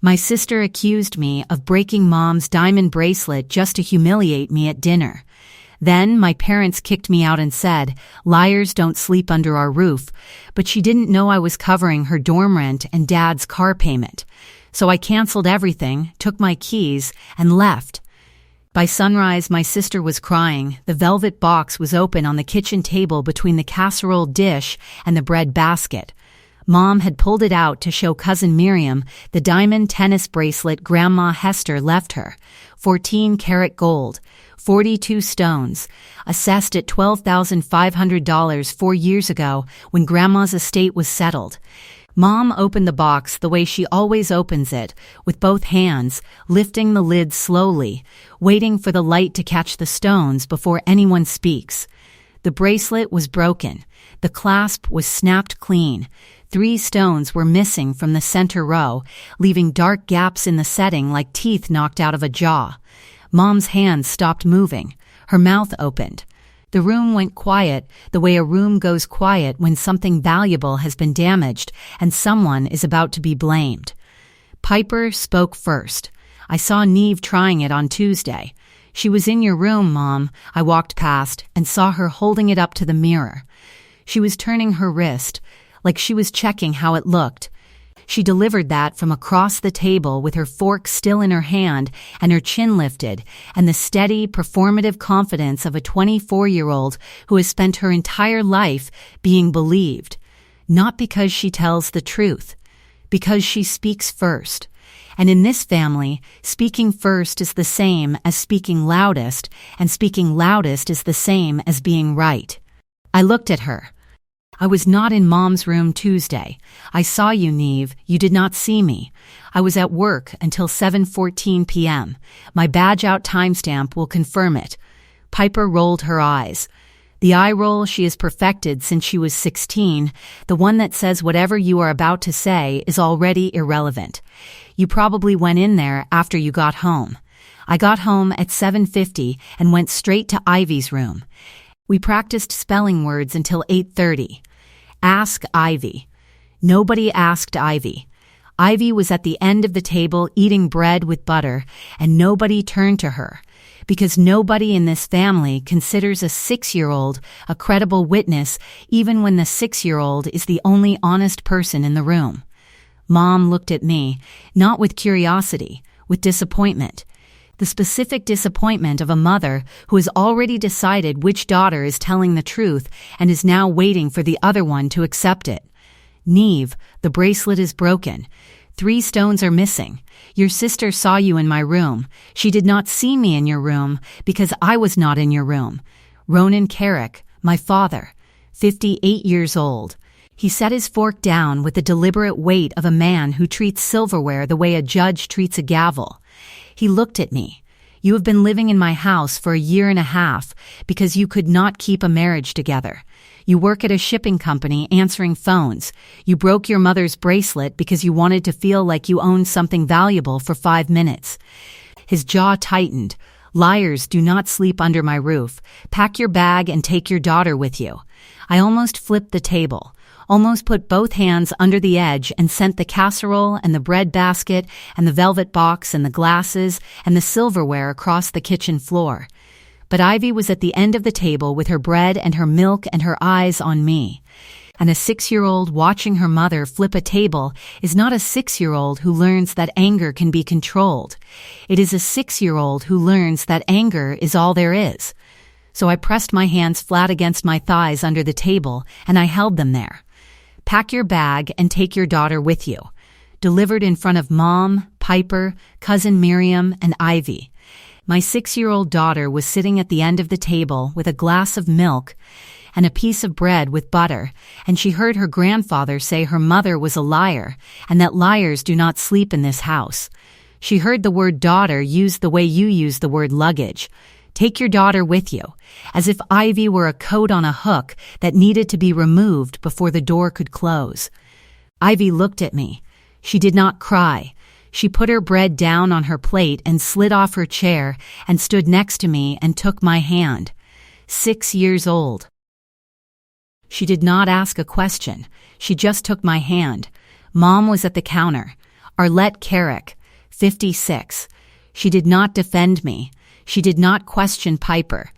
My sister accused me of breaking Mom's diamond bracelet just to humiliate me at dinner. Then my parents kicked me out and said, "Liars don't sleep under our roof," but she didn't know I was covering her dorm rent and Dad's car payment. So I canceled everything, took my keys, and left. By sunrise, my sister was crying. The velvet box was open on the kitchen table between the casserole dish and the bread basket. Mom had pulled it out to show Cousin Miriam the diamond tennis bracelet Grandma Hester left her. 14-karat gold, 42 stones, assessed at $12,500 4 years ago when Grandma's estate was settled. Mom opened the box the way she always opens it, with both hands, lifting the lid slowly, waiting for the light to catch the stones before anyone speaks. The bracelet was broken. The clasp was snapped clean. 3 stones were missing from the center row, leaving dark gaps in the setting like teeth knocked out of a jaw. Mom's hands stopped moving. Her mouth opened. The room went quiet, the way a room goes quiet when something valuable has been damaged and someone is about to be blamed. Piper spoke first. "I saw Neve trying it on Tuesday. She was in your room, Mom." I walked past and saw her holding it up to the mirror. She was turning her wrist, like she was checking how it looked. She delivered that from across the table with her fork still in her hand and her chin lifted, and the steady, performative confidence of a 24-year-old who has spent her entire life being believed. Not because she tells the truth, because she speaks first. And in this family, speaking first is the same as speaking loudest, and speaking loudest is the same as being right. I looked at her. "I was not in Mom's room Tuesday. I saw you, Neve. You did not see me. I was at work until 7:14 p.m. My badge-out timestamp will confirm it." Piper rolled her eyes. The eye roll she has perfected since she was 16, the one that says whatever you are about to say is already irrelevant. "You probably went in there after you got home." "I got home at 7:50 and went straight to Ivy's room. We practiced spelling words until 8:30. Ask Ivy." Nobody asked Ivy. Ivy was at the end of the table eating bread with butter, and nobody turned to her, because nobody in this family considers a 6-year-old a credible witness even when the 6-year-old is the only honest person in the room. Mom looked at me, not with curiosity, with disappointment. The specific disappointment of a mother who has already decided which daughter is telling the truth and is now waiting for the other one to accept it. "Neve, the bracelet is broken. 3 stones are missing. Your sister saw you in my room. She did not see me in your room because I was not in your room." Ronan Carrick, my father, 58 years old. He set his fork down with the deliberate weight of a man who treats silverware the way a judge treats a gavel. He looked at me. "You have been living in my house for a year and a half because you could not keep a marriage together. You work at a shipping company answering phones. You broke your mother's bracelet because you wanted to feel like you owned something valuable for 5 minutes. His jaw tightened. "Liars do not sleep under my roof. Pack your bag and take your daughter with you." I almost flipped the table. Almost put both hands under the edge and sent the casserole and the bread basket and the velvet box and the glasses and the silverware across the kitchen floor. But Ivy was at the end of the table with her bread and her milk and her eyes on me. And a 6-year-old watching her mother flip a table is not a 6-year-old who learns that anger can be controlled. It is a 6-year-old who learns that anger is all there is. So I pressed my hands flat against my thighs under the table and I held them there. "Pack your bag and take your daughter with you." Delivered in front of Mom, Piper, Cousin Miriam, and Ivy. My 6-year-old daughter was sitting at the end of the table with a glass of milk and a piece of bread with butter, and she heard her grandfather say her mother was a liar and that liars do not sleep in this house. She heard the word daughter used the way you use the word luggage. "Take your daughter with you," as if Ivy were a coat on a hook that needed to be removed before the door could close. Ivy looked at me. She did not cry. She put her bread down on her plate and slid off her chair and stood next to me and took my hand. 6 years old. She did not ask a question. She just took my hand. Mom was at the counter. Arlette Carrick, 56. She did not defend me. She did not question Piper.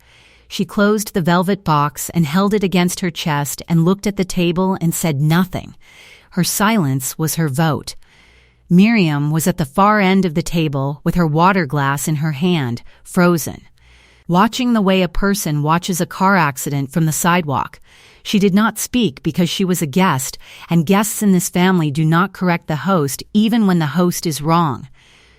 She closed the velvet box and held it against her chest and looked at the table and said nothing. Her silence was her vote. Miriam was at the far end of the table with her water glass in her hand, frozen, watching the way a person watches a car accident from the sidewalk. She did not speak because she was a guest, and guests in this family do not correct the host even when the host is wrong.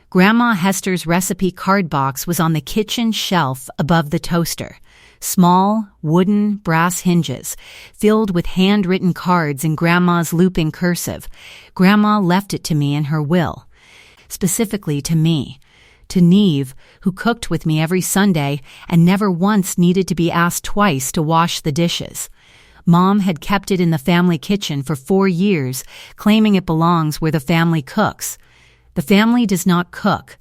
Grandma Hester's recipe card box was on the kitchen shelf above the toaster. Small, wooden, brass hinges, filled with handwritten cards in Grandma's looping cursive. Grandma left it to me in her will. Specifically to me. To Neve, who cooked with me every Sunday and never once needed to be asked twice to wash the dishes. Mom had kept it in the family kitchen for 4 years, claiming it belongs where the family cooks. The family does not cook.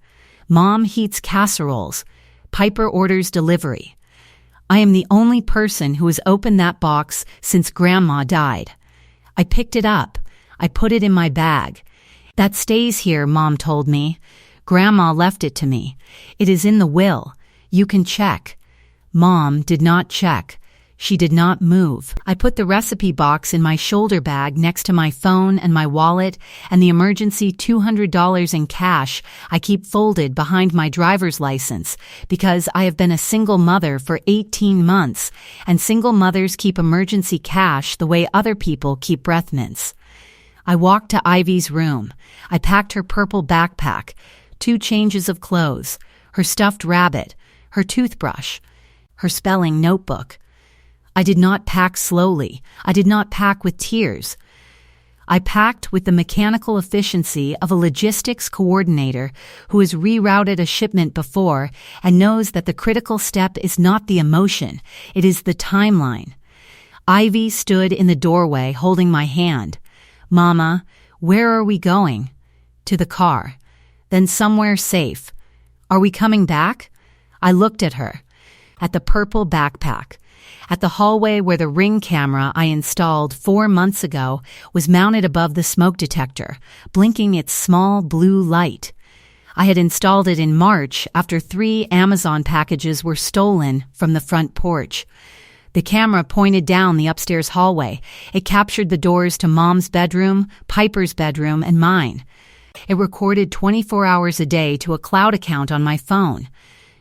Mom heats casseroles. Piper orders delivery. I am the only person who has opened that box since Grandma died. I picked it up. I put it in my bag. That stays here, Mom told me. Grandma left it to me. It is in the will. You can check. Mom did not check. She did not move. I put the recipe box in my shoulder bag next to my phone and my wallet and the emergency $200 in cash I keep folded behind my driver's license because I have been a single mother for 18 months and single mothers keep emergency cash the way other people keep breath mints. I walked to Ivy's room. I packed her purple backpack, 2 changes of clothes, her stuffed rabbit, her toothbrush, her spelling notebook. I did not pack slowly. I did not pack with tears. I packed with the mechanical efficiency of a logistics coordinator who has rerouted a shipment before and knows that the critical step is not the emotion, it is the timeline. Ivy stood in the doorway holding my hand. Mama, where are we going? To the car. Then somewhere safe. Are we coming back? I looked at her. At the purple backpack. At the hallway where the Ring camera I installed 4 months ago was mounted above the smoke detector, blinking its small blue light. I had installed it in March after 3 Amazon packages were stolen from the front porch. The camera pointed down the upstairs hallway. It captured the doors to Mom's bedroom, Piper's bedroom, and mine. It recorded 24 hours a day to a cloud account on my phone.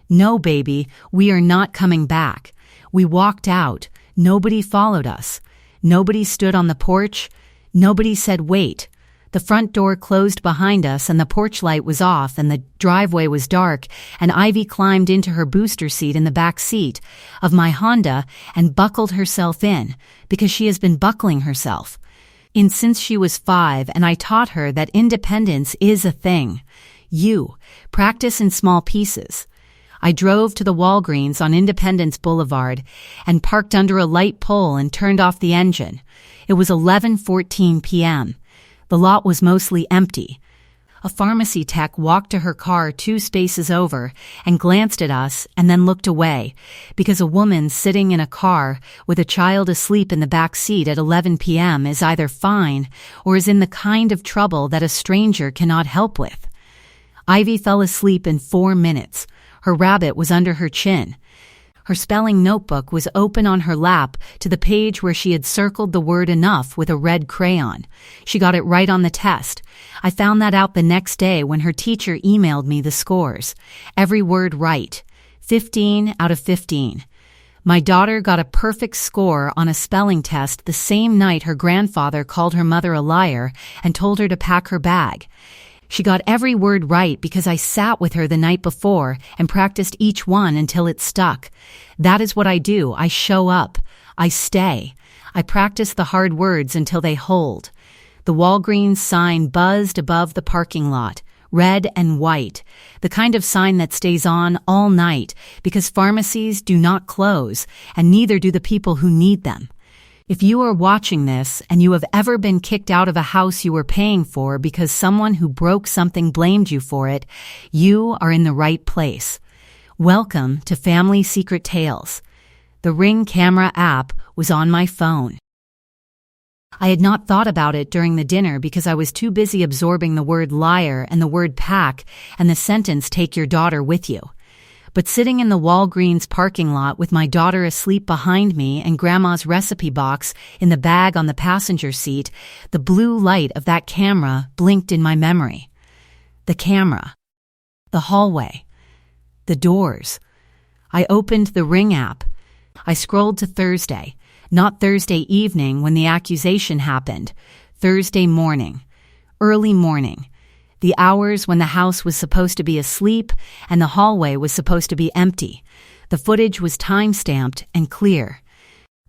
No, baby, we are not coming back. We walked out. Nobody followed us. Nobody stood on the porch. Nobody said wait. The front door closed behind us and the porch light was off and the driveway was dark and Ivy climbed into her booster seat in the back seat of my Honda and buckled herself in because she has been buckling herself since she was 5, and I taught her that independence is a thing. You practice in small pieces. I drove to the Walgreens on Independence Boulevard and parked under a light pole and turned off the engine. It was 11:14 p.m. The lot was mostly empty. A pharmacy tech walked to her car 2 spaces over and glanced at us and then looked away because a woman sitting in a car with a child asleep in the back seat at 11 p.m. is either fine or is in the kind of trouble that a stranger cannot help with. Ivy fell asleep in 4 minutes. Her rabbit was under her chin. Her spelling notebook was open on her lap to the page where she had circled the word enough with a red crayon. She got it right on the test. I found that out the next day when her teacher emailed me the scores. Every word right. 15 out of 15. My daughter got a perfect score on a spelling test the same night her grandfather called her mother a liar and told her to pack her bag. She got every word right because I sat with her the night before and practiced each one until it stuck. That is what I do. I show up. I stay. I practice the hard words until they hold. The Walgreens sign buzzed above the parking lot, red and white, the kind of sign that stays on all night because pharmacies do not close, and neither do the people who need them. If you are watching this and you have ever been kicked out of a house you were paying for because someone who broke something blamed you for it, you are in the right place. Welcome to Family Secret Tales. The Ring camera app was on my phone. I had not thought about it during the dinner because I was too busy absorbing the word liar and the word pack and the sentence take your daughter with you. But sitting in the Walgreens parking lot with my daughter asleep behind me and Grandma's recipe box in the bag on the passenger seat, the blue light of that camera blinked in my memory. The camera. The hallway. The doors. I opened the Ring app. I scrolled to Thursday. Not Thursday evening when the accusation happened. Thursday morning. Early morning. The hours when the house was supposed to be asleep and the hallway was supposed to be empty. The footage was time-stamped and clear.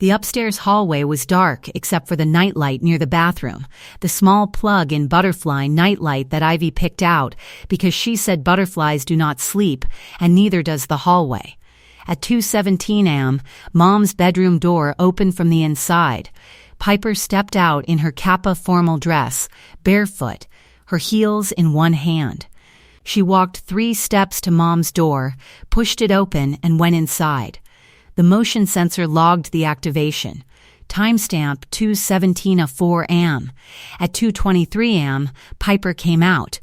The upstairs hallway was dark except for the nightlight near the bathroom, the small plug-in butterfly nightlight that Ivy picked out because she said butterflies do not sleep and neither does the hallway. At 2:17 a.m., Mom's bedroom door opened from the inside. Piper stepped out in her Kappa formal dress, barefoot, her heels in one hand. She walked 3 steps to Mom's door, pushed it open, and went inside. The motion sensor logged the activation. Timestamp 2:17:04 a.m. At 2:23 a.m., Piper came out.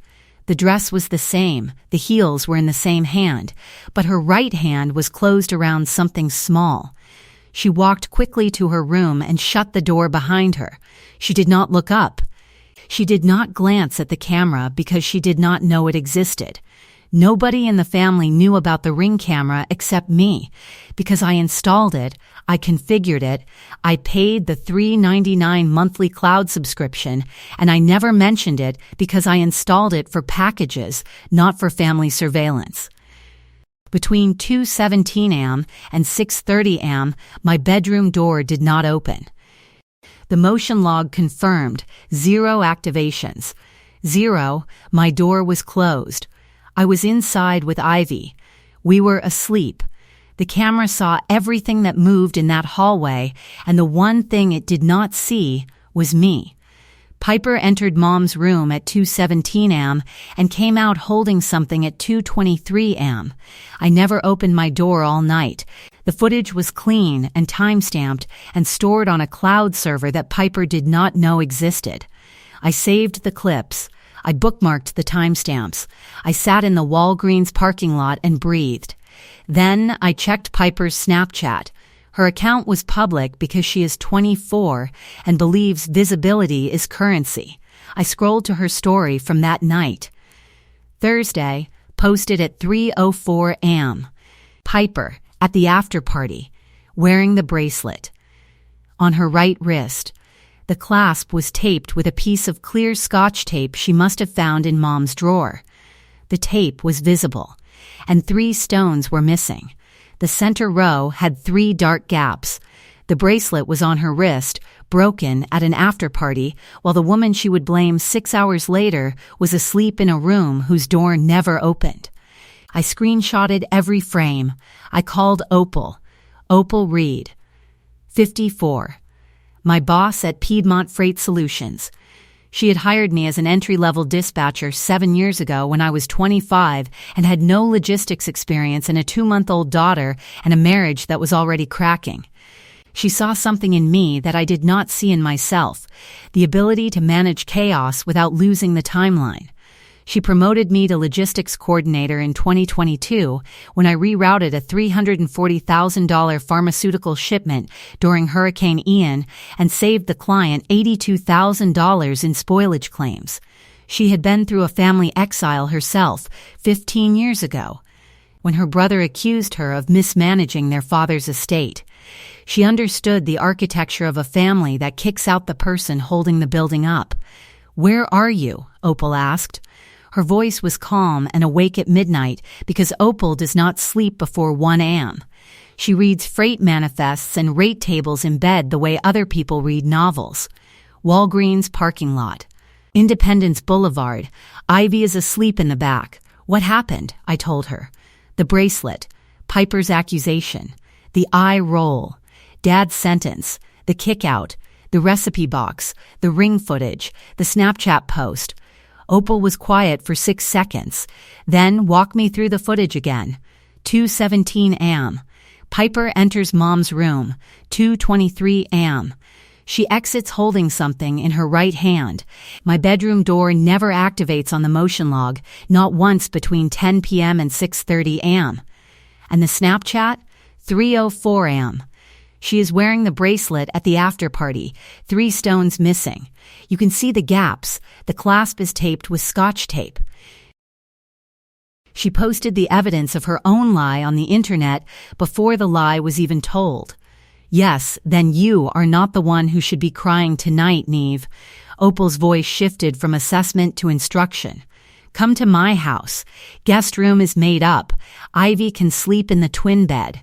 The dress was the same, the heels were in the same hand, but her right hand was closed around something small. She walked quickly to her room and shut the door behind her. She did not look up. She did not glance at the camera because she did not know it existed. Nobody in the family knew about the Ring camera except me, because I installed it, I configured it, I paid the $3.99 monthly cloud subscription, and I never mentioned it because I installed it for packages, not for family surveillance. Between 2:17 a.m. and 6:30 a.m., my bedroom door did not open. The motion log confirmed 0 activations. 0, my door was closed. I was inside with Ivy. We were asleep. The camera saw everything that moved in that hallway, and the one thing it did not see was me. Piper entered Mom's room at 2:17 a.m. and came out holding something at 2:23 a.m. I never opened my door all night. The footage was clean and time-stamped and stored on a cloud server that Piper did not know existed. I saved the clips. I bookmarked the timestamps. I sat in the Walgreens parking lot and breathed. Then I checked Piper's Snapchat. Her account was public because she is 24 and believes visibility is currency. I scrolled to her story from that night. Thursday, posted at 3:04 a.m. Piper, at the after party, wearing the bracelet. On her right wrist, the clasp was taped with a piece of clear Scotch tape she must have found in Mom's drawer. The tape was visible, and 3 stones were missing. The center row had 3 dark gaps. The bracelet was on her wrist, broken at an after-party, while the woman she would blame 6 hours later was asleep in a room whose door never opened. I screenshotted every frame. I called Opal. Opal Reed. 54. My boss at Piedmont Freight Solutions. She had hired me as an entry-level dispatcher 7 years ago when I was 25 and had no logistics experience and a 2-month-old daughter and a marriage that was already cracking. She saw something in me that I did not see in myself, the ability to manage chaos without losing the timeline. She promoted me to logistics coordinator in 2022 when I rerouted a $340,000 pharmaceutical shipment during Hurricane Ian and saved the client $82,000 in spoilage claims. She had been through a family exile herself 15 years ago, when her brother accused her of mismanaging their father's estate. She understood the architecture of a family that kicks out the person holding the building up. "Where are you?" Opal asked. Her voice was calm and awake at midnight because Opal does not sleep before 1 a.m. She reads freight manifests and rate tables in bed the way other people read novels. Walgreens parking lot. Independence Boulevard. Ivy is asleep in the back. "What happened?" I told her. The bracelet. Piper's accusation. The eye roll. Dad's sentence. The kick-out. The recipe box. The Ring footage. The Snapchat post. Opal was quiet for 6 seconds. Then walk me through the footage again. 2:17 a.m. Piper enters Mom's room. 2:23 a.m. She exits holding something in her right hand. My bedroom door never activates on the motion log, not once between 10 p.m. and 6:30 a.m. And the Snapchat? 3:04 a.m. She is wearing the bracelet at the after party, 3 stones missing. You can see the gaps. The clasp is taped with Scotch tape. She posted the evidence of her own lie on the internet before the lie was even told. Yes, then you are not the one who should be crying tonight, Neve. Opal's voice shifted from assessment to instruction. Come to my house. Guest room is made up. Ivy can sleep in the twin bed.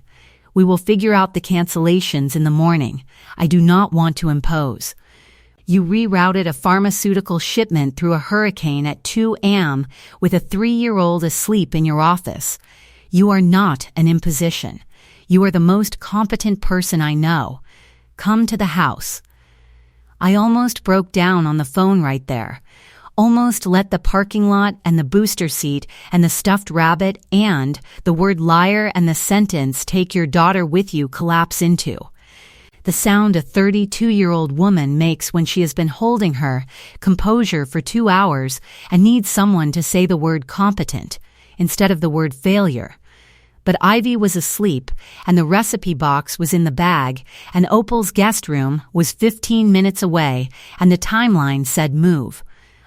We will figure out the cancellations in the morning. I do not want to impose. You rerouted a pharmaceutical shipment through a hurricane at 2 a.m. with a 3-year-old asleep in your office. You are not an imposition. You are the most competent person I know. Come to the house. I almost broke down on the phone right there. Almost let the parking lot and the booster seat and the stuffed rabbit and the word liar and the sentence take your daughter with you collapse into. The sound a 32-year-old woman makes when she has been holding her composure for 2 hours and needs someone to say the word competent instead of the word failure. But Ivy was asleep, and the recipe box was in the bag, and Opal's guest room was 15 minutes away, and the timeline said move.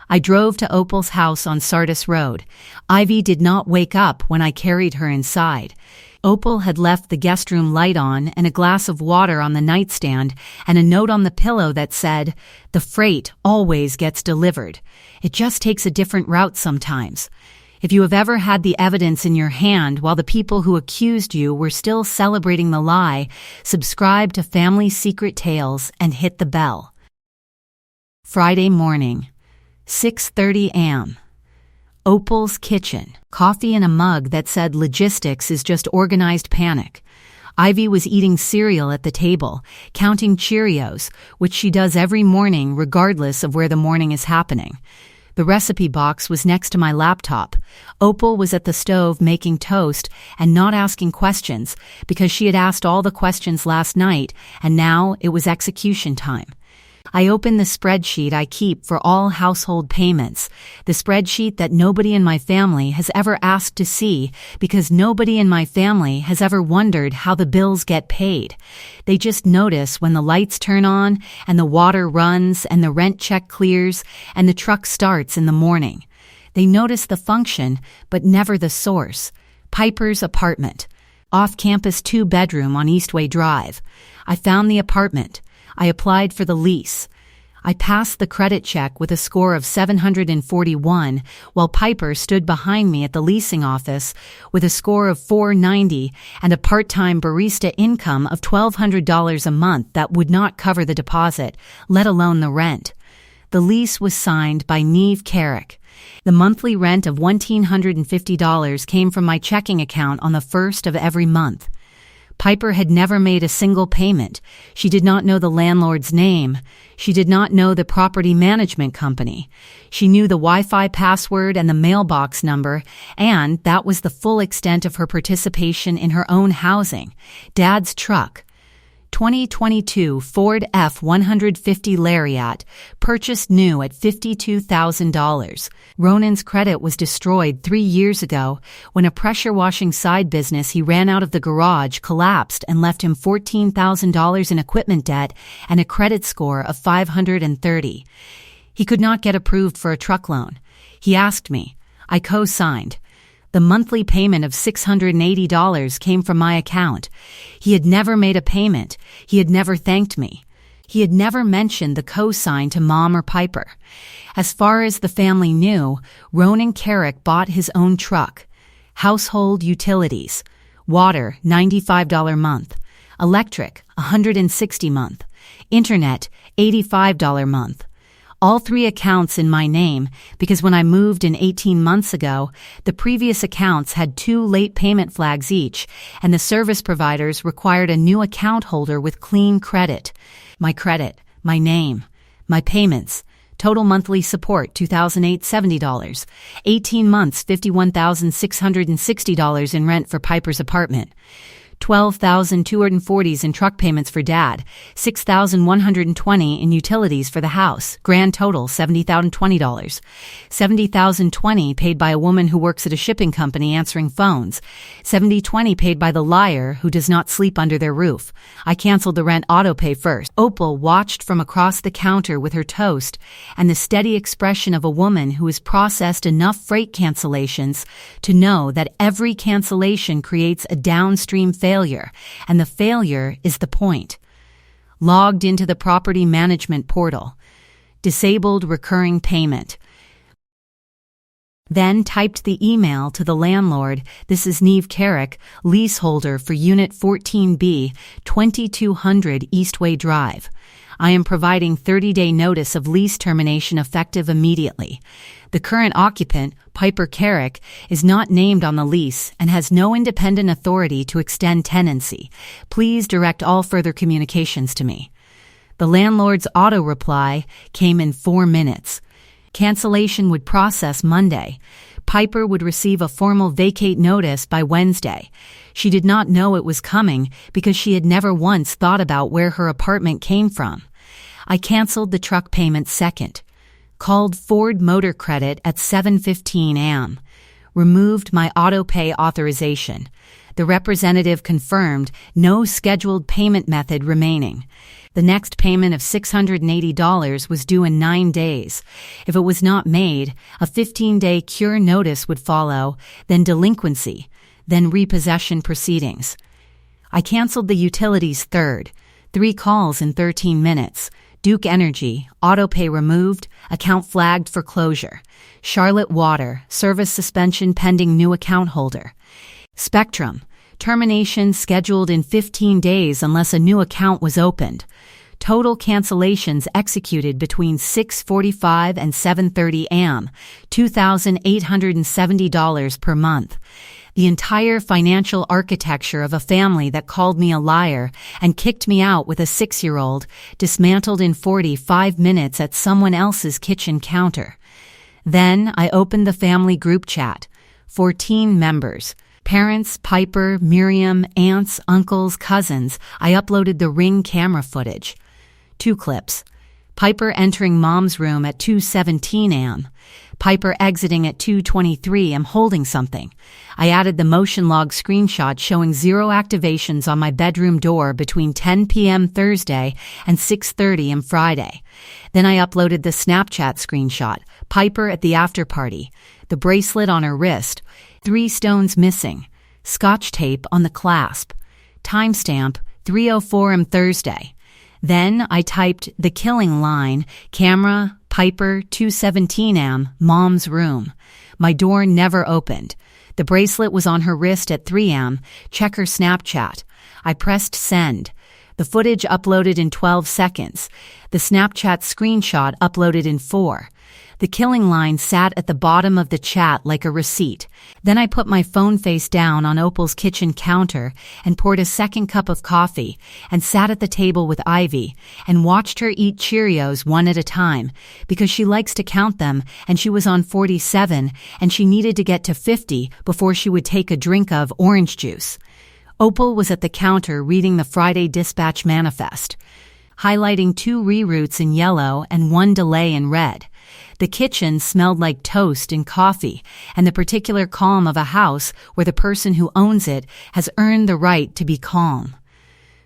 I drove to Opal's house on Sardis Road. Ivy did not wake up when I carried her inside. Opal had left the guest room light on and a glass of water on the nightstand and a note on the pillow that said, "The freight always gets delivered. It just takes a different route sometimes." If you have ever had the evidence in your hand while the people who accused you were still celebrating the lie, subscribe to Family Secret Tales and hit the bell. Friday morning, 6:30 a.m. Opal's kitchen. Coffee in a mug that said logistics is just organized panic. Ivy was eating cereal at the table, counting Cheerios, which she does every morning regardless of where the morning is happening. The recipe box was next to my laptop. Opal was at the stove making toast and not asking questions because she had asked all the questions last night and now it was execution time. I opened the spreadsheet I keep for all household payments, the spreadsheet that nobody in my family has ever asked to see because nobody in my family has ever wondered how the bills get paid. They just notice when the lights turn on and the water runs and the rent check clears and the truck starts in the morning. They notice the function, but never the source. Piper's apartment. Off-campus 2-bedroom on Eastway Drive. I found the apartment. I applied for the lease. I passed the credit check with a score of 741, while Piper stood behind me at the leasing office with a score of 490 and a part-time barista income of $1,200 a month that would not cover the deposit, let alone the rent. The lease was signed by Neve Carrick. The monthly rent of $1,950 came from my checking account on the first of every month. Piper had never made a single payment. She did not know the landlord's name. She did not know the property management company. She knew the Wi-Fi password and the mailbox number, and that was the full extent of her participation in her own housing. Dad's truck. 2022 Ford F-150 Lariat, purchased new at $52,000. Ronan's credit was destroyed 3 years ago when a pressure washing side business he ran out of the garage collapsed and left him $14,000 in equipment debt and a credit score of 530. He could not get approved for a truck loan. He asked me. I co-signed. The monthly payment of $680 came from my account. He had never made a payment. He had never thanked me. He had never mentioned the co-sign to Mom or Piper. As far as the family knew, Ronan Carrick bought his own truck. Household utilities. Water, $95 month. Electric, $160 month. Internet, $85 month. All 3 accounts in my name because when I moved in 18 months ago, the previous accounts had 2 late payment flags each, and the service providers required a new account holder with clean credit. My credit, my name, my payments. Total monthly support, $2,870. 18 months, $51,660 in rent for Piper's apartment. $12,240 in truck payments for dad, $6,120 in utilities for the house, grand total $70,020. $70,020 paid by a woman who works at a shipping company answering phones, $70,20 paid by the liar who does not sleep under their roof. I canceled the rent auto pay first. Opal watched from across the counter with her toast and the steady expression of a woman who has processed enough freight cancellations to know that every cancellation creates a downstream failure, and the failure is the point. Logged into the property management portal. Disabled recurring payment. Then typed the email to the landlord. This is Neve Carrick, leaseholder for Unit 14B, 2200 Eastway Drive. I am providing 30-day notice of lease termination effective immediately. The current occupant, Piper Carrick, is not named on the lease and has no independent authority to extend tenancy. Please direct all further communications to me. The landlord's auto reply came in 4 minutes. Cancellation would process Monday. Piper would receive a formal vacate notice by Wednesday. She did not know it was coming because she had never once thought about where her apartment came from. I canceled the truck payment second. Called Ford Motor Credit at 7:15 a.m. Removed my auto pay authorization. The representative confirmed no scheduled payment method remaining. The next payment of $680 was due in 9 days. If it was not made, a 15-day cure notice would follow, then delinquency, then repossession proceedings. I canceled the utilities third. 3 calls in 13 minutes. Duke Energy, auto pay removed, account flagged for closure. Charlotte Water, service suspension pending new account holder. Spectrum, termination scheduled in 15 days unless a new account was opened. Total cancellations executed between 6:45 and 7:30 a.m., $2,870 per month. The entire financial architecture of a family that called me a liar and kicked me out with a 6-year-old, dismantled in 45 minutes at someone else's kitchen counter. Then I opened the family group chat. 14 members. Parents, Piper, Miriam, aunts, uncles, cousins. I uploaded the Ring camera footage. 2 clips. Piper entering mom's room at 2:17 a.m. Piper exiting at 2:23 am holding something. I added the motion log screenshot showing 0 activations on my bedroom door between 10 p.m. Thursday and 6:30 am Friday. Then I uploaded the Snapchat screenshot. Piper at the after party. The bracelet on her wrist. 3 stones missing. Scotch tape on the clasp. Timestamp 3:04 am Thursday. Then I typed the killing line, camera, Piper, 2:17 am, mom's room. My door never opened. The bracelet was on her wrist at 3 am, check her Snapchat. I pressed send. The footage uploaded in 12 seconds. The Snapchat screenshot uploaded in 4. The killing line sat at the bottom of the chat like a receipt. Then I put my phone face down on Opal's kitchen counter and poured a second cup of coffee and sat at the table with Ivy and watched her eat Cheerios one at a time because she likes to count them and she was on 47 and she needed to get to 50 before she would take a drink of orange juice. Opal was at the counter reading the Friday Dispatch manifest, highlighting 2 reroutes in yellow and 1 delay in red. The kitchen smelled like toast and coffee and the particular calm of a house where the person who owns it has earned the right to be calm.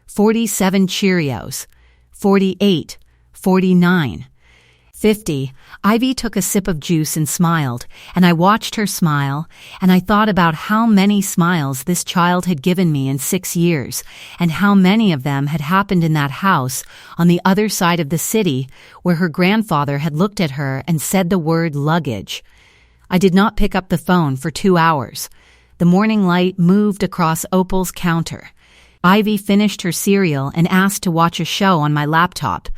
47 Cheerios. 48. 49. 50. Ivy took a sip of juice and smiled, and I watched her smile, and I thought about how many smiles this child had given me in 6 years, and how many of them had happened in that house on the other side of the city where her grandfather had looked at her and said the word luggage. I did not pick up the phone for 2 hours. The morning light moved across Opal's counter. Ivy finished her cereal and asked to watch a show on my laptop.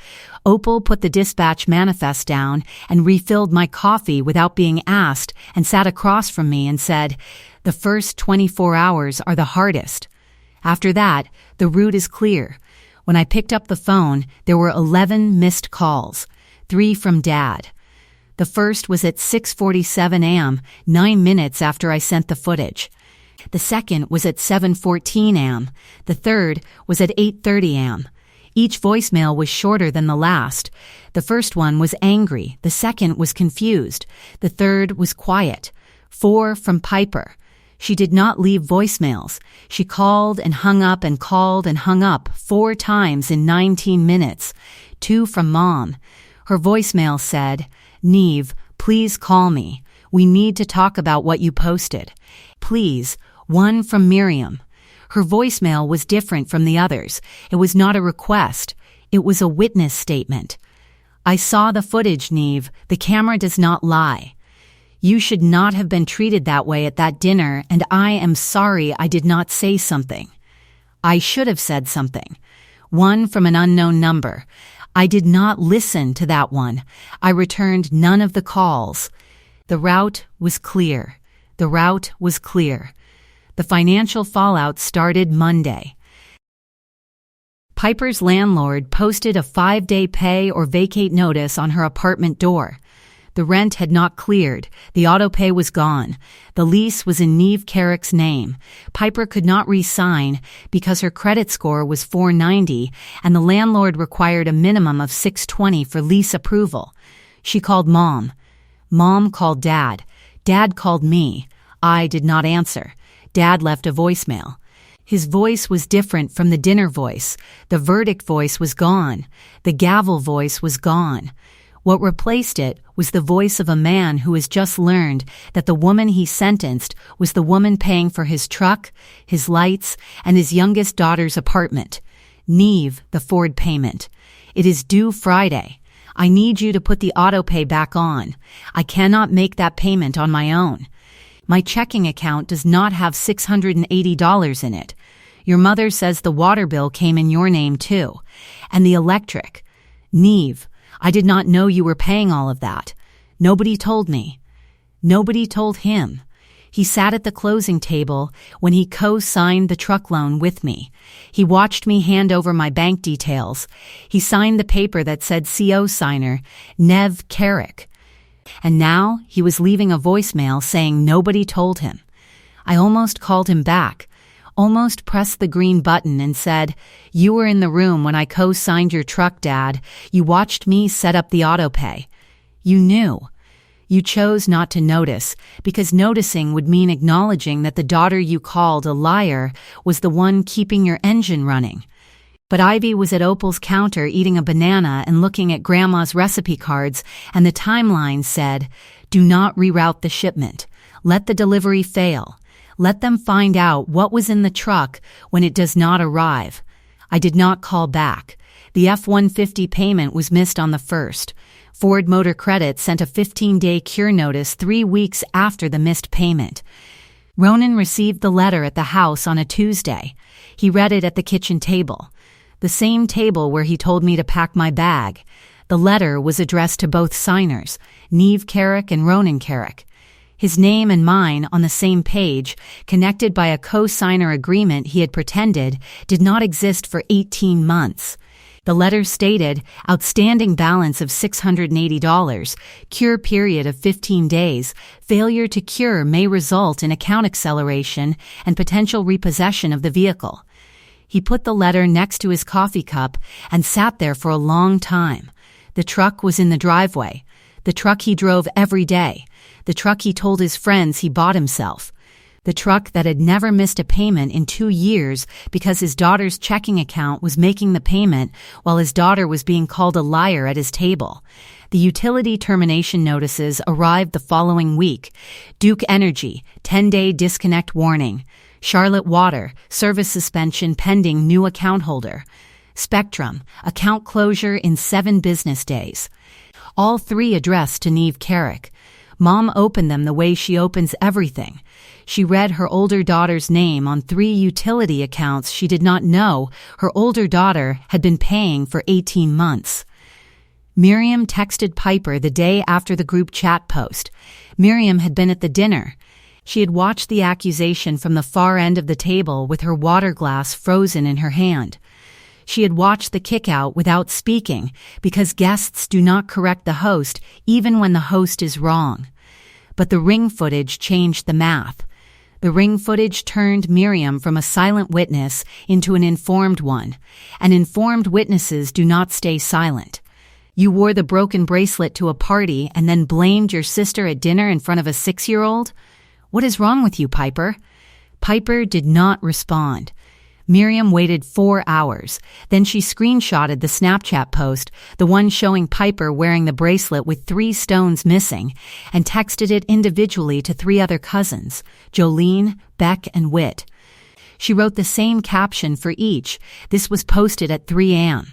Opal put the Dispatch manifest down and refilled my coffee without being asked and sat across from me and said, "The first 24 hours are the hardest. After that, the route is clear." When I picked up the phone, there were 11 missed calls, 3 from Dad. The first was at 6:47 a.m., 9 minutes after I sent the footage. The second was at 7:14 a.m. The third was at 8:30 a.m. Each voicemail was shorter than the last. The first one was angry. The second was confused. The third was quiet. 4 from Piper. She did not leave voicemails. She called and hung up and called and hung up 4 times in 19 minutes. 2 from Mom. Her voicemail said, "Neve, please call me. We need to talk about what you posted. Please." 1 from Miriam. Her voicemail was different from the others. It was not a request. It was a witness statement. "I saw the footage, Neve. The camera does not lie. You should not have been treated that way at that dinner, and I am sorry I did not say something. I should have said something." 1 from an unknown number. "I did not listen to that one. I returned none of the calls." The route was clear. The route was clear. The financial fallout started Monday. Piper's landlord posted a 5-day pay or vacate notice on her apartment door. The rent had not cleared. The autopay was gone. The lease was in Neve Carrick's name. Piper could not re-sign because her credit score was 490, and the landlord required a minimum of 620 for lease approval. She called Mom. Mom called Dad. Dad called me. I did not answer. Dad left a voicemail. His voice was different from the dinner voice. The verdict voice was gone. The gavel voice was gone. What replaced it was the voice of a man who has just learned that the woman he sentenced was the woman paying for his truck, his lights, and his youngest daughter's apartment. Neve, the Ford payment. It is due Friday. I need you to put the autopay back on. I cannot make that payment on my own. My checking account does not have $680 in it. Your mother says the water bill came in your name too. And the electric. Neve, I did not know you were paying all of that. Nobody told me. Nobody told him. He sat at the closing table when he co-signed the truck loan with me. He watched me hand over my bank details. He signed the paper that said CO signer, Neve Carrick. And now he was leaving a voicemail saying nobody told him. I almost called him back, almost pressed the green button and said, "You were in the room when I co-signed your truck, Dad. You watched me set up the autopay. You knew. You chose not to notice, because noticing would mean acknowledging that the daughter you called a liar was the one keeping your engine running." But Ivy was at Opal's counter eating a banana and looking at Grandma's recipe cards, and the timeline said, "Do not reroute the shipment. Let the delivery fail. Let them find out what was in the truck when it does not arrive." I did not call back. The F-150 payment was missed on the 1st. Ford Motor Credit sent a 15-day cure notice 3 weeks after the missed payment. Ronan received the letter at the house on a Tuesday. He read it at the kitchen table. The same table where he told me to pack my bag. The letter was addressed to both signers, Neve Carrick and Ronan Carrick. His name and mine on the same page, connected by a co-signer agreement he had pretended did not exist for 18 months. The letter stated, outstanding balance of $680, cure period of 15 days, failure to cure may result in account acceleration and potential repossession of the vehicle. He put the letter next to his coffee cup and sat there for a long time. The truck was in the driveway. The truck he drove every day. The truck he told his friends he bought himself. The truck that had never missed a payment in 2 years because his daughter's checking account was making the payment while his daughter was being called a liar at his table. The utility termination notices arrived the following week. Duke Energy, 10-day disconnect warning. Charlotte Water, service suspension pending new account holder. Spectrum, account closure in 7 business days. All 3 addressed to Neve Carrick. Mom opened them the way she opens everything. She read her older daughter's name on 3 utility accounts she did not know her older daughter had been paying for 18 months. Miriam texted Piper the day after the group chat post. Miriam had been at the dinner. She had watched the accusation from the far end of the table with her water glass frozen in her hand. She had watched the kick-out without speaking because guests do not correct the host even when the host is wrong. But the ring footage changed the math. The ring footage turned Miriam from a silent witness into an informed one, and informed witnesses do not stay silent. You wore the broken bracelet to a party and then blamed your sister at dinner in front of a 6-year-old? What is wrong with you, Piper? Piper did not respond. Miriam waited 4 hours. Then she screenshotted the Snapchat post, the one showing Piper wearing the bracelet with 3 stones missing, and texted it individually to 3 other cousins, Jolene, Beck, and Whit. She wrote the same caption for each. This was posted at 3 a.m.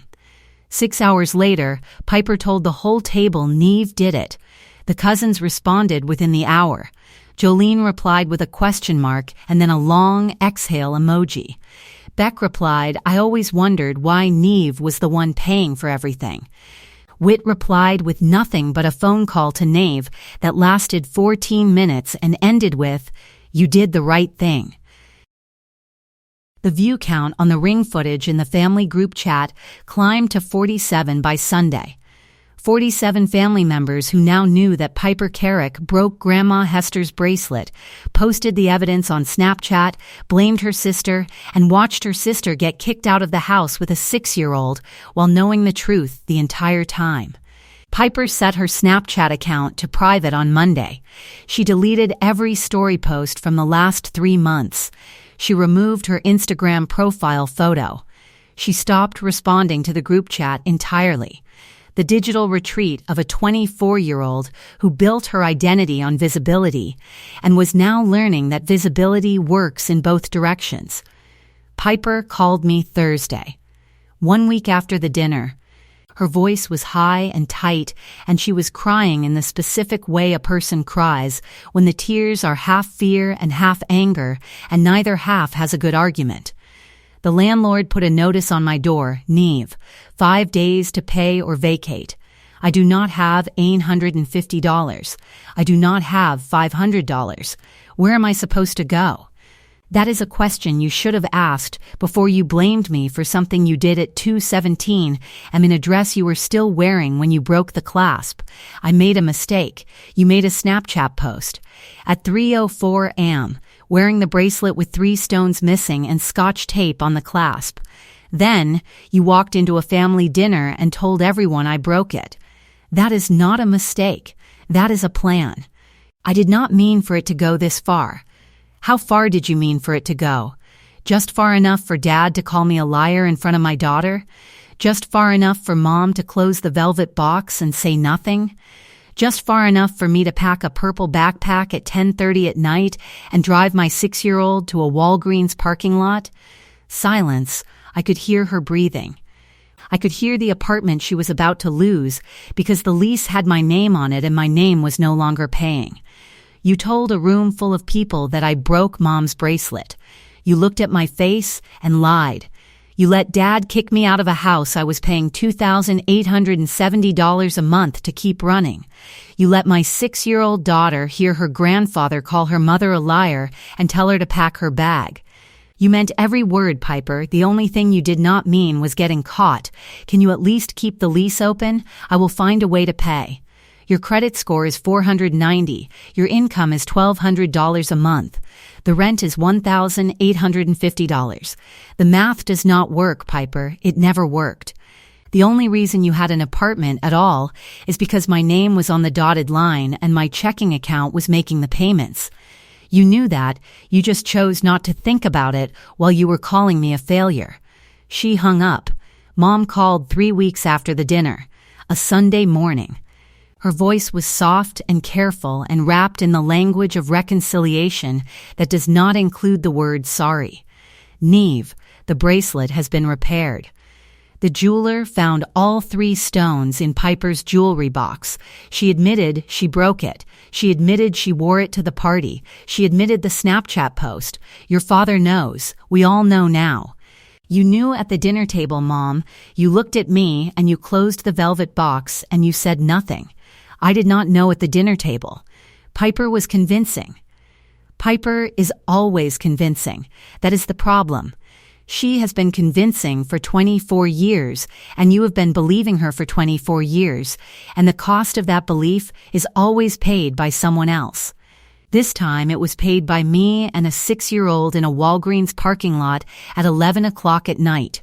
6 hours later, Piper told the whole table Neve did it. The cousins responded within the hour. Jolene replied with a question mark and then a long exhale emoji. Beck replied, I always wondered why Neve was the one paying for everything. Whit replied with nothing but a phone call to Neve that lasted 14 minutes and ended with, You did the right thing. The view count on the ring footage in the family group chat climbed to 47 by Sunday. 47 family members who now knew that Piper Carrick broke Grandma Hester's bracelet, posted the evidence on Snapchat, blamed her sister, and watched her sister get kicked out of the house with a 6-year-old while knowing the truth the entire time. Piper set her Snapchat account to private on Monday. She deleted every story post from the last 3 months. She removed her Instagram profile photo. She stopped responding to the group chat entirely. The digital retreat of a 24-year-old who built her identity on visibility and was now learning that visibility works in both directions. Piper called me Thursday, 1 week after the dinner. Her voice was high and tight, and she was crying in the specific way a person cries when the tears are half fear and half anger, and neither half has a good argument. The landlord put a notice on my door, Neve, 5 days to pay or vacate. I do not have $850. I do not have $500. Where am I supposed to go? That is a question you should have asked before you blamed me for something you did at 2:17 and in a dress you were still wearing when you broke the clasp. I made a mistake. You made a Snapchat post. At 3:04 a.m., wearing the bracelet with 3 stones missing and Scotch tape on the clasp. Then, you walked into a family dinner and told everyone I broke it. That is not a mistake. That is a plan. I did not mean for it to go this far. How far did you mean for it to go? Just far enough for Dad to call me a liar in front of my daughter? Just far enough for Mom to close the velvet box and say nothing? Just far enough for me to pack a purple backpack at 10:30 at night and drive my 6-year-old to a Walgreens parking lot? Silence. I could hear her breathing. I could hear the apartment she was about to lose because the lease had my name on it and my name was no longer paying. You told a room full of people that I broke Mom's bracelet. You looked at my face and lied. You let Dad kick me out of a house I was paying $2,870 a month to keep running. You let my 6-year-old daughter hear her grandfather call her mother a liar and tell her to pack her bag. You meant every word, Piper. The only thing you did not mean was getting caught. Can you at least keep the lease open? I will find a way to pay. Your credit score is 490. Your income is $1,200 a month. The rent is $1,850. The math does not work, Piper. It never worked. The only reason you had an apartment at all is because my name was on the dotted line and my checking account was making the payments. You knew that. You just chose not to think about it while you were calling me a failure. She hung up. Mom called 3 weeks after the dinner, a Sunday morning. Her voice was soft and careful and wrapped in the language of reconciliation that does not include the word sorry. Neve, the bracelet has been repaired. The jeweler found all 3 stones in Piper's jewelry box. She admitted she broke it. She admitted she wore it to the party. She admitted the Snapchat post. Your father knows. We all know now. You knew at the dinner table, Mom. You looked at me and you closed the velvet box and you said nothing. I did not know at the dinner table. Piper was convincing. Piper is always convincing. That is the problem. She has been convincing for 24 years, and you have been believing her for 24 years, and the cost of that belief is always paid by someone else. This time it was paid by me and a 6-year-old in a Walgreens parking lot at 11 o'clock at night.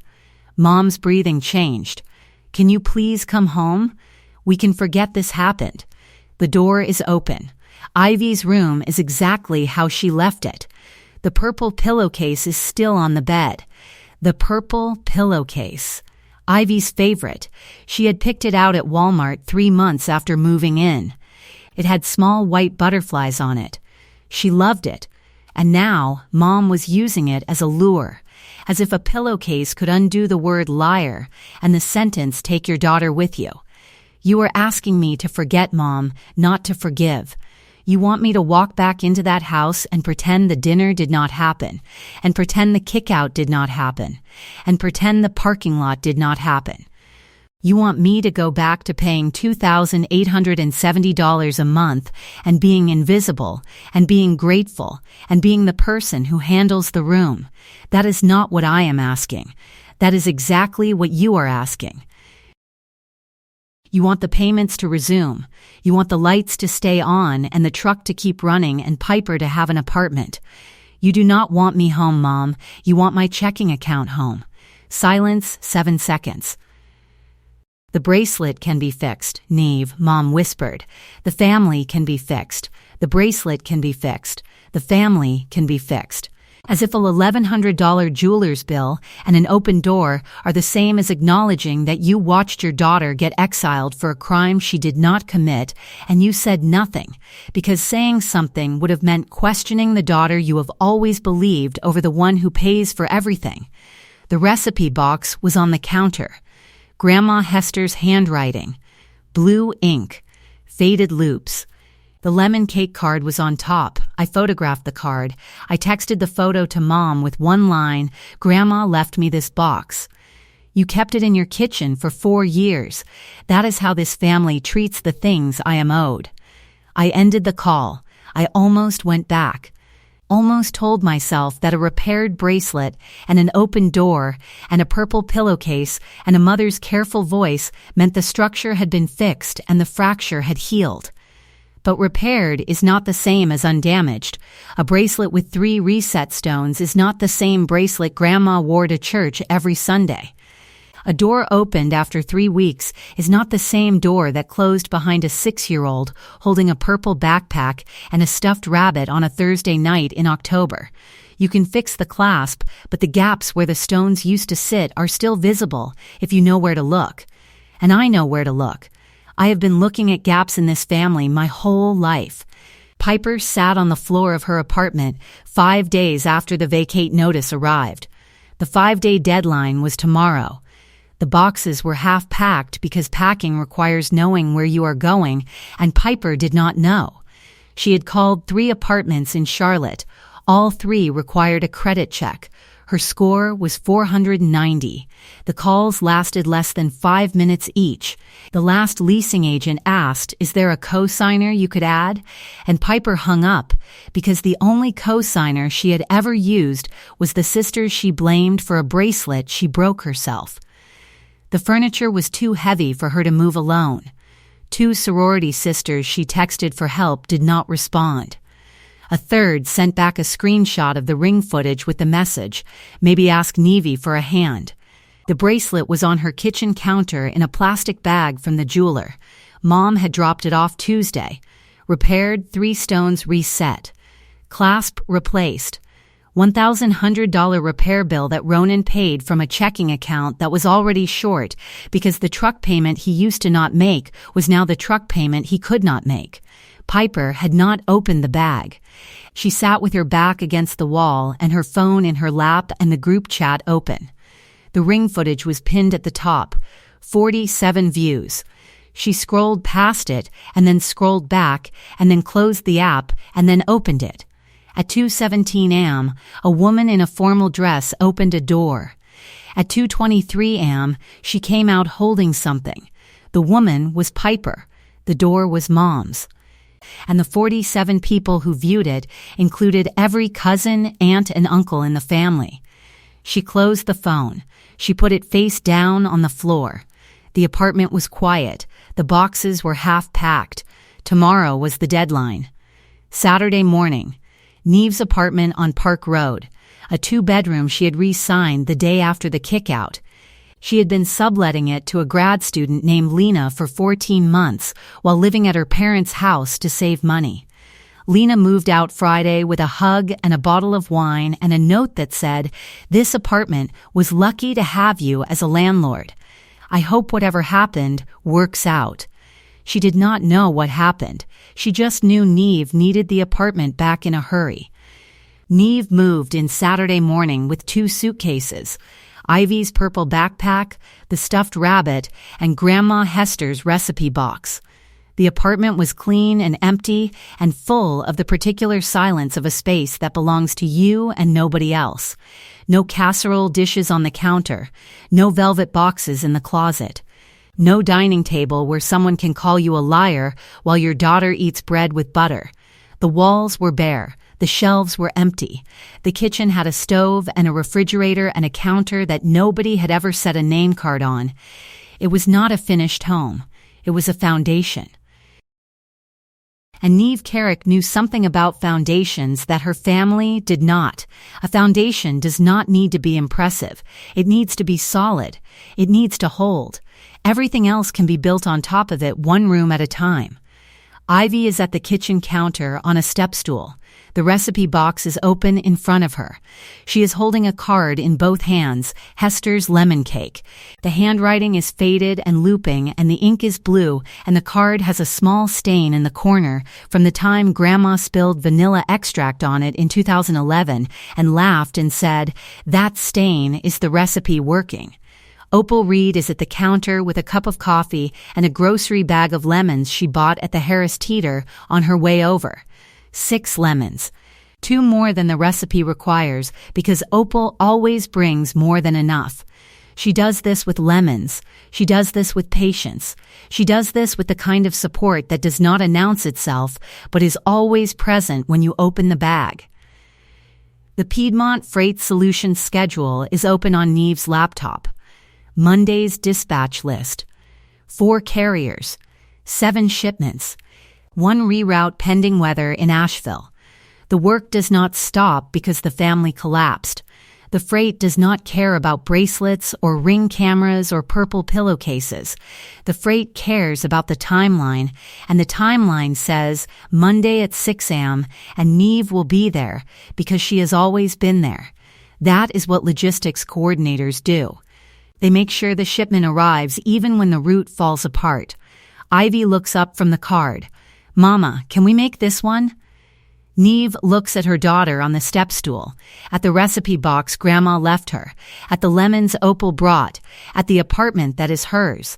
Mom's breathing changed. "Can you please come home? We can forget this happened." The door is open. Ivy's room is exactly how she left it. The purple pillowcase is still on the bed. The purple pillowcase. Ivy's favorite. She had picked it out at Walmart 3 months after moving in. It had small white butterflies on it. She loved it. And now, Mom was using it as a lure, as if a pillowcase could undo the word liar and the sentence, "Take your daughter with you." "You are asking me to forget, Mom, not to forgive. You want me to walk back into that house and pretend the dinner did not happen, and pretend the kickout did not happen, and pretend the parking lot did not happen. You want me to go back to paying $2,870 a month and being invisible and being grateful and being the person who handles the room. That is not what I am asking. That is exactly what you are asking. You want the payments to resume. You want the lights to stay on and the truck to keep running and Piper to have an apartment. You do not want me home, Mom. You want my checking account home." Silence, 7 seconds. "The bracelet can be fixed, Neve," Mom whispered. "The family can be fixed. The bracelet can be fixed. The family can be fixed." As if a $1,100 jeweler's bill and an open door are the same as acknowledging that you watched your daughter get exiled for a crime she did not commit and you said nothing, because saying something would have meant questioning the daughter you have always believed over the one who pays for everything. The recipe box was on the counter. Grandma Hester's handwriting. Blue ink. Faded loops. The lemon cake card was on top. I photographed the card. I texted the photo to Mom with one line, "Grandma left me this box." "You kept it in your kitchen for 4 years. That is how this family treats the things I am owed." I ended the call. I almost went back. Almost told myself that a repaired bracelet and an open door and a purple pillowcase and a mother's careful voice meant the structure had been fixed and the fracture had healed. But repaired is not the same as undamaged. A bracelet with 3 reset stones is not the same bracelet Grandma wore to church every Sunday. A door opened after 3 weeks is not the same door that closed behind a 6-year-old holding a purple backpack and a stuffed rabbit on a Thursday night in October. You can fix the clasp, but the gaps where the stones used to sit are still visible if you know where to look. And I know where to look. I have been looking at gaps in this family my whole life. Piper sat on the floor of her apartment 5 days after the vacate notice arrived. The 5-day deadline was tomorrow. The boxes were half packed because packing requires knowing where you are going, and Piper did not know. She had called 3 apartments in Charlotte. All 3 required a credit check. Her score was 490. The calls lasted less than 5 minutes each. The last leasing agent asked, "Is there a co-signer you could add?" And Piper hung up because the only co-signer she had ever used was the sister she blamed for a bracelet she broke herself. The furniture was too heavy for her to move alone. 2 sorority sisters she texted for help did not respond. A third sent back a screenshot of the ring footage with the message, "Maybe ask Nevy for a hand." The bracelet was on her kitchen counter in a plastic bag from the jeweler. Mom had dropped it off Tuesday. Repaired, 3 stones reset. Clasp replaced. $1,100 repair bill that Ronan paid from a checking account that was already short because the truck payment he used to not make was now the truck payment he could not make. Piper had not opened the bag. She sat with her back against the wall and her phone in her lap and the group chat open. The ring footage was pinned at the top. 47 views. She scrolled past it and then scrolled back and then closed the app and then opened it. At 2:17 a.m., a woman in a formal dress opened a door. At 2:23 a.m., she came out holding something. The woman was Piper. The door was Mom's. And the 47 people who viewed it included every cousin, aunt, and uncle in the family. She closed the phone. She put it face down on the floor. The apartment was quiet. The boxes were half packed. Tomorrow was the deadline. Saturday morning. Neve's apartment on Park Road. A 2-bedroom she had re-signed the day after the kickout. She had been subletting it to a grad student named Lena for 14 months while living at her parents' house to save money. Lena moved out Friday with a hug and a bottle of wine and a note that said, "This apartment was lucky to have you as a landlord. I hope whatever happened works out." She did not know what happened. She just knew Neve needed the apartment back in a hurry. Neve moved in Saturday morning with 2 suitcases, Ivy's purple backpack, the stuffed rabbit, and Grandma Hester's recipe box. The apartment was clean and empty and full of the particular silence of a space that belongs to you and nobody else. No casserole dishes on the counter, no velvet boxes in the closet. No dining table where someone can call you a liar while your daughter eats bread with butter. The walls were bare. The shelves were empty. The kitchen had a stove and a refrigerator and a counter that nobody had ever set a name card on. It was not a finished home. It was a foundation. And Neve Carrick knew something about foundations that her family did not. A foundation does not need to be impressive. It needs to be solid. It needs to hold. Everything else can be built on top of it, one room at a time. Ivy is at the kitchen counter on a step stool. The recipe box is open in front of her. She is holding a card in both hands, Hester's lemon cake. The handwriting is faded and looping, and the ink is blue, and the card has a small stain in the corner from the time Grandma spilled vanilla extract on it in 2011 and laughed and said, "That stain is the recipe working." Opal Reed is at the counter with a cup of coffee and a grocery bag of lemons she bought at the Harris Teeter on her way over. 6 lemons. 2 more than the recipe requires because Opal always brings more than enough. She does this with lemons. She does this with patience. She does this with the kind of support that does not announce itself but is always present when you open the bag. The Piedmont Freight Solutions schedule is open on Neve's laptop. Monday's dispatch list. 4 carriers. 7 shipments. 1 reroute pending weather in Asheville. The work does not stop because the family collapsed. The freight does not care about bracelets or Ring cameras or purple pillowcases. The freight cares about the timeline, and the timeline says Monday at 6 a.m. and Neve will be there because she has always been there. That is what logistics coordinators do. They make sure the shipment arrives even when the route falls apart. Ivy looks up from the card. "Mama, can we make this one?" Neve looks at her daughter on the step stool, at the recipe box Grandma left her, at the lemons Opal brought, at the apartment that is hers,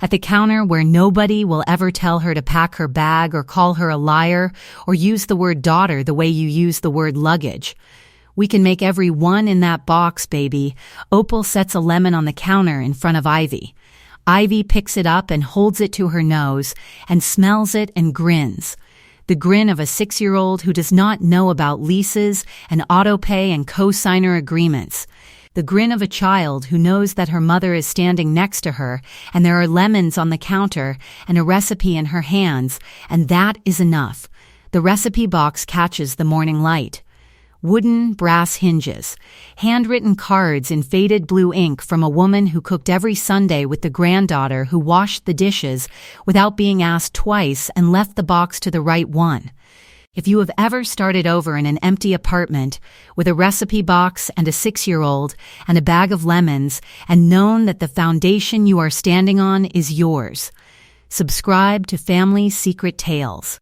at the counter where nobody will ever tell her to pack her bag or call her a liar or use the word daughter the way you use the word luggage. "We can make every one in that box, baby." Opal sets a lemon on the counter in front of Ivy. Ivy picks it up and holds it to her nose and smells it and grins. The grin of a 6-year-old who does not know about leases and auto-pay and co-signer agreements. The grin of a child who knows that her mother is standing next to her and there are lemons on the counter and a recipe in her hands, and that is enough. The recipe box catches the morning light. Wooden brass hinges, handwritten cards in faded blue ink from a woman who cooked every Sunday with the granddaughter who washed the dishes without being asked twice and left the box to the right one. If you have ever started over in an empty apartment with a recipe box and a 6-year-old and a bag of lemons and known that the foundation you are standing on is yours, subscribe to Family Secret Tales.